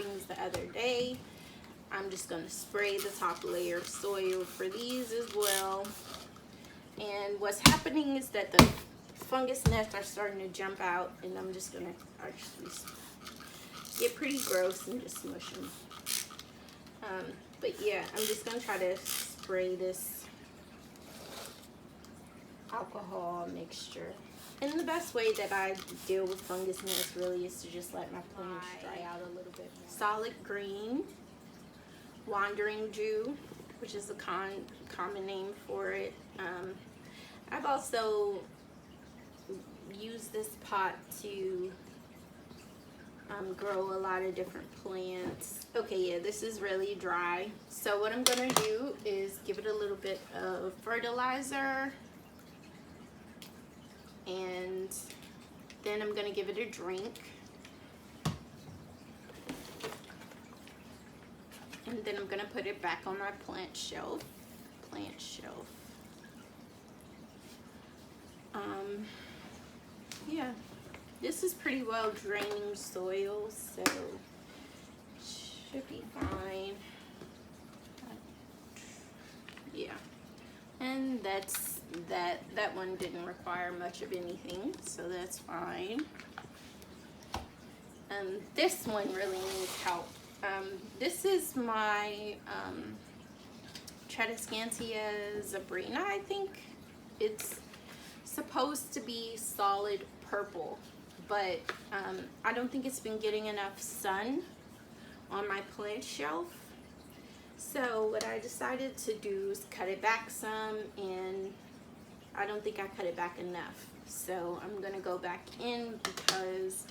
cuttings the other day. I'm just going to spray the top layer of soil for these as well. And what's happening is that the fungus nests are starting to jump out, and I'm just going to actually get pretty gross and just smush them. But yeah, I'm just going to try to spray this alcohol mixture. And the best way that I deal with fungus nests really is to just let my plants dry out a little bit more. Solid green, wandering Jew, which is a common name for it. I've also used this pot to grow a lot of different plants. Okay, yeah, this is really dry. So what I'm gonna do is give it a little bit of fertilizer, and then I'm gonna give it a drink. And then I'm gonna put it back on my plant shelf. Yeah, this is pretty well draining soil, so should be fine. Yeah, and that's that one didn't require much of anything, so that's fine. This one really needs help. This is my Tradescantia Zabrina, I think. It's supposed to be solid purple, but I don't think it's been getting enough sun on my plant shelf. So what I decided to do is cut it back some, and I don't think I cut it back enough. So I'm gonna go back in because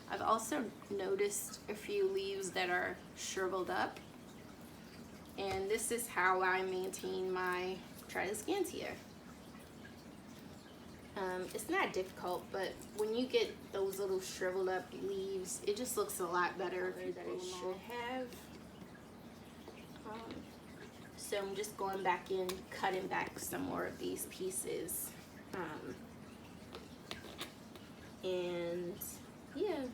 I've also noticed a few leaves that are shriveled up, and this is how I maintain my Tradescantia. It's not difficult, but when you get those little shriveled up leaves, it just looks a lot better than it should have. So I'm just going back in, cutting back some more of these pieces. And yeah.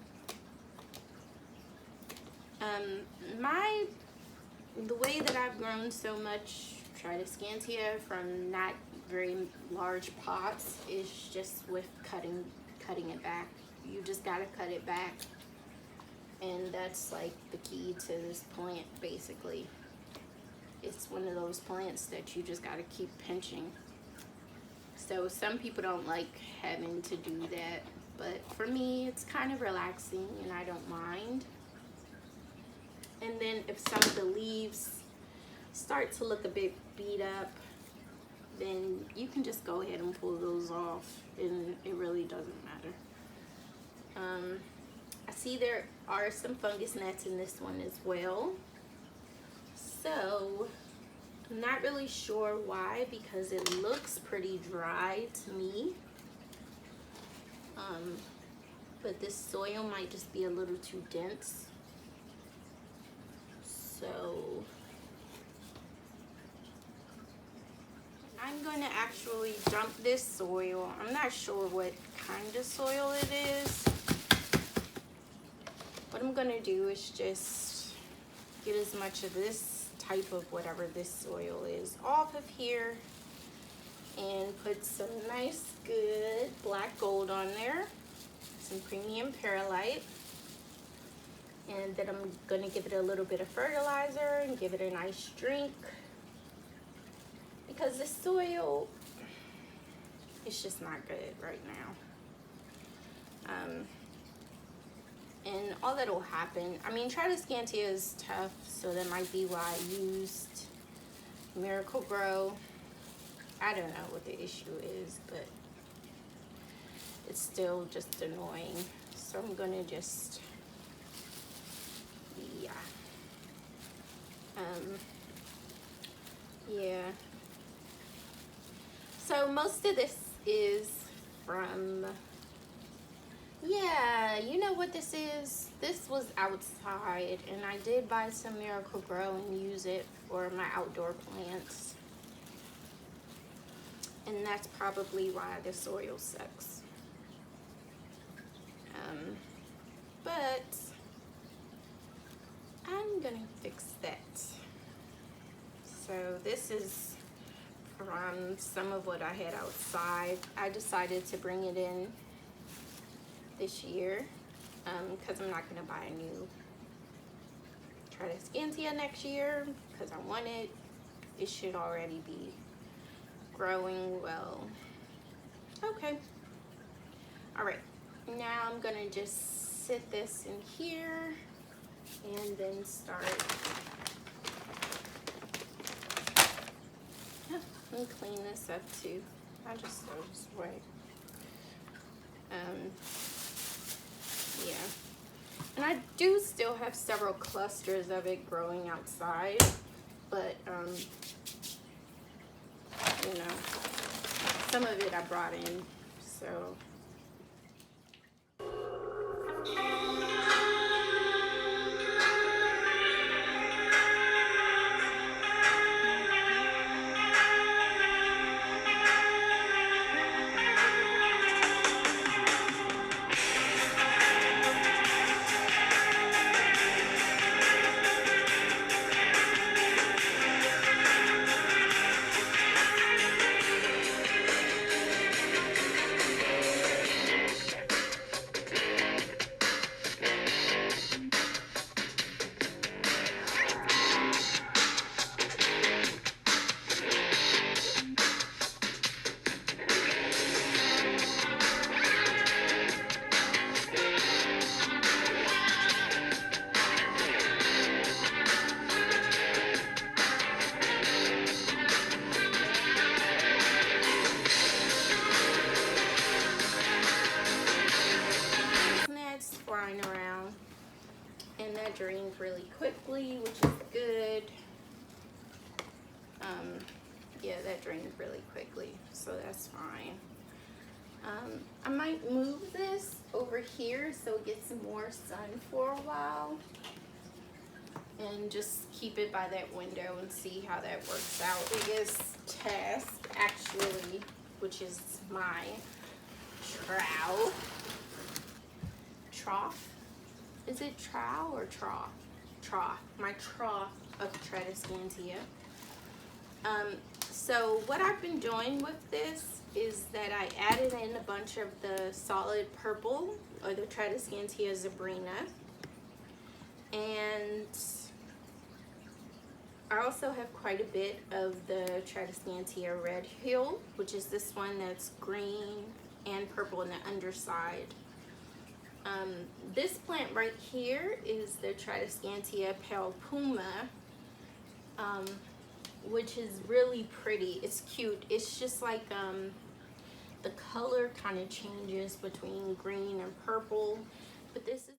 The way that I've grown so much Tradescantia from not very large pots is just with cutting it back. You just gotta cut it back, and that's like the key to this plant. Basically, it's one of those plants that you just gotta keep pinching. So some people don't like having to do that, but for me it's kind of relaxing and I don't mind. And then if some of the leaves start to look a bit beat up, then you can just go ahead and pull those off, and it really doesn't matter. I see there are some fungus gnats in this one as well. So I'm not really sure why, because it looks pretty dry to me. But this soil might just be a little too dense. So I'm going to actually dump this soil. I'm not sure what kind of soil it is. What I'm going to do is just get as much of this type of whatever this soil is off of here, and put some nice good black gold on there, some premium perlite. And then I'm going to give it a little bit of fertilizer and give it a nice drink, because this soil is just not good right now. And all that will happen, I mean, Tradescantia is tough, so that might be why I used Miracle Grow. I don't know what the issue is, but it's still just annoying. So I'm going to just... yeah. So most of this is from, yeah, you know what this is? This was outside, and I did buy some Miracle Grow and use it for my outdoor plants. And that's probably why the soil sucks. But I'm gonna fix that. So this is from some of what I had outside. I decided to bring it in this year because I'm not gonna buy a new Tradescantia next year because I want it. It should already be growing well. Okay. All right. Now I'm gonna just sit this in here and then start. Let me clean this up too. I just throw this away. Yeah. And I do still have several clusters of it growing outside, but you know, some of it I brought in, so. Around, and that drained really quickly, which is good. Yeah, that drained really quickly, so that's fine. I might move this over here so it gets more sun for a while and just keep it by that window and see how that works out. Biggest task actually, which is my trough. Is it trowel or trough? Trough. My trough of Tradescantia. So what I've been doing with this is that I added in a bunch of the solid purple, or the Tradescantia Zabrina. And I also have quite a bit of the Tradescantia Red Hill, which is this one that's green and purple on the underside. This plant right here is the Tradescantia Puma, which is really pretty. It's cute. It's just like the color kind of changes between green and purple, but this is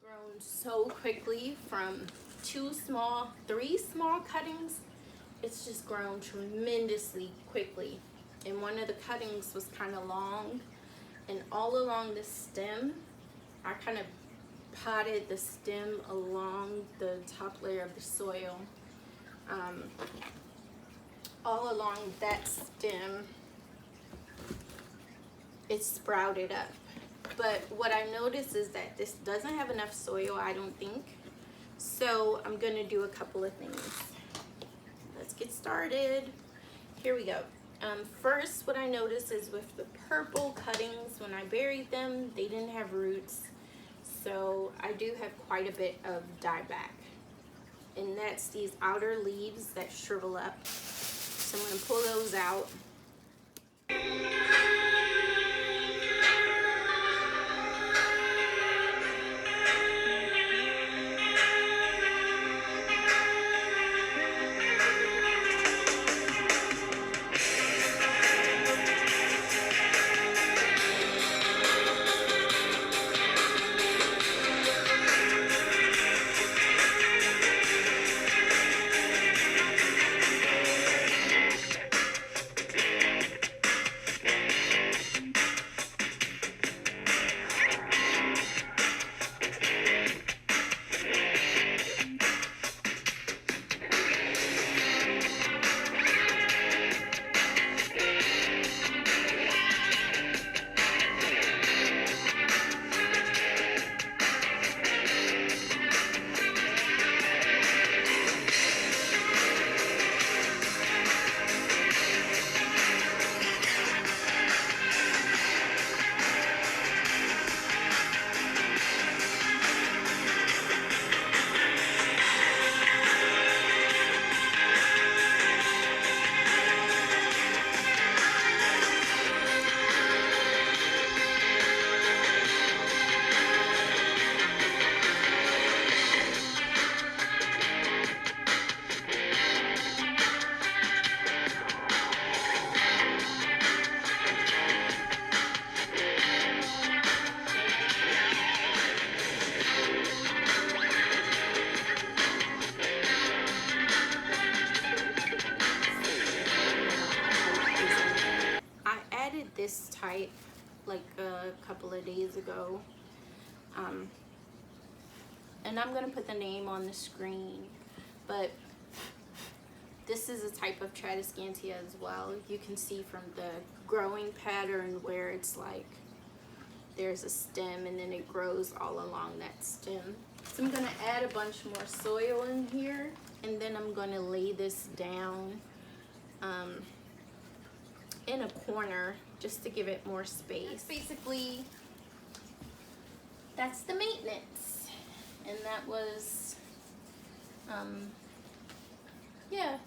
grown so quickly from 3 small cuttings. It's just grown tremendously quickly. And one of the cuttings was kind of long, and all along the stem, I kind of potted the stem along the top layer of the soil. All along that stem, it sprouted up. But what I noticed is that this doesn't have enough soil, I don't think. So I'm gonna do a couple of things. Let's get started. Here we go. First, what I noticed is with the purple cuttings, when I buried them, they didn't have roots. So I do have quite a bit of dieback. And that's these outer leaves that shrivel up. So I'm gonna pull those out. this type like a couple of days ago. And I'm gonna put the name on the screen, but this is a type of Tradescantia as well. You can see from the growing pattern where it's like there's a stem and then it grows all along that stem. So I'm gonna add a bunch more soil in here, and then I'm gonna lay this down in a corner just to give it more space. Basically, that's the maintenance. And that was, yeah,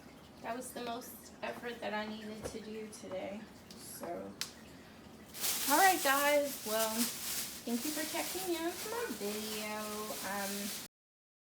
that was the most effort that I needed to do today. So, all right, guys. Well, thank you for checking in for my video.